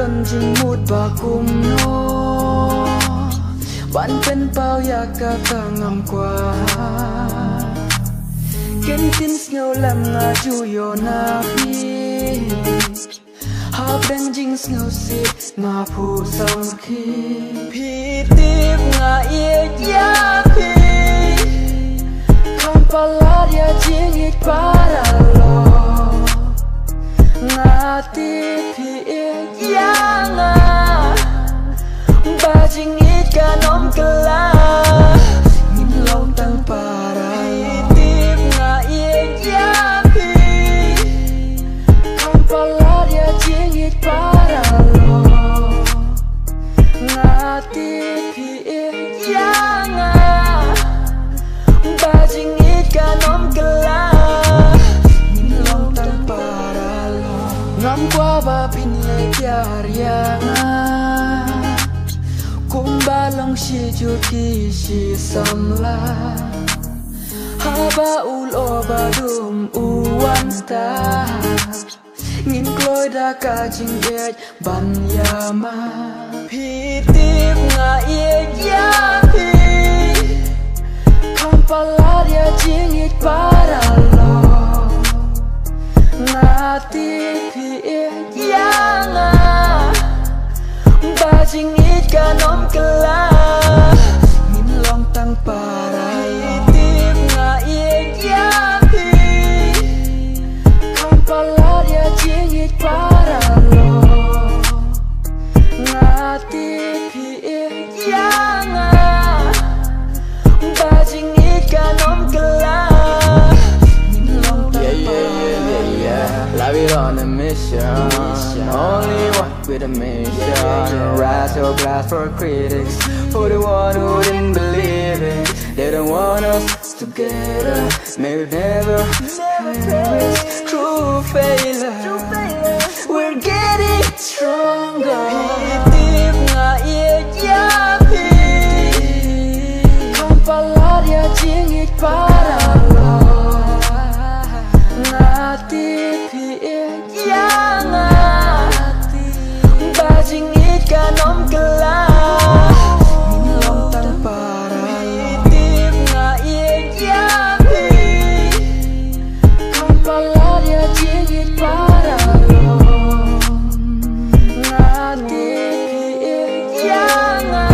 cần chinh một bà cùng nó bạn bên bao ya cả ngầm qua kiến tin snow làm ngã chu yo na phi hấp đang chinh snow sit ngã phù sông khi phi tiếp ngã ye ya phi không paladia ching it para lo ngã tiếp phi ya ngã ba ching it cả nóm kala nhìn lòng tăng para tiếp ngã ye ya phi không paladia ching it para lo ngã tiếp phi ya ngã ba ching it cả nóm kala nhìn lòng tăng para lo ngắm qua ba pin lệ ya ngã cùng ba lòng si chu ki si samla haba ulo ba dum uwanta ngin kloi da ka jing et ban yama phi tiếp nga ye ya phi không paladia jing it para lo nga tiếp phi ya nga ba ching it cả nóm kala nhìn lòng tăng para tiếp ngã ye ya phi không paladia ching it para lo ngã tiếp phi ya ngã ba ching it cả nóm kala nhìn lòng tăng para love it on a mission, only one with a mission. Rise your glass for critics, for the one who didn't believe it. They don't want us together, maybe never perish. True failure, we're getting stronger. Tiếp ngã ye ya phi, không paladia ching it para lo. Ngã tiếp ya ngã ba ching it cả nóm kala nhìn lòng tăng para tiếp ngã ye ya phi không paladia ching it para lo ngã tiếp ya ngã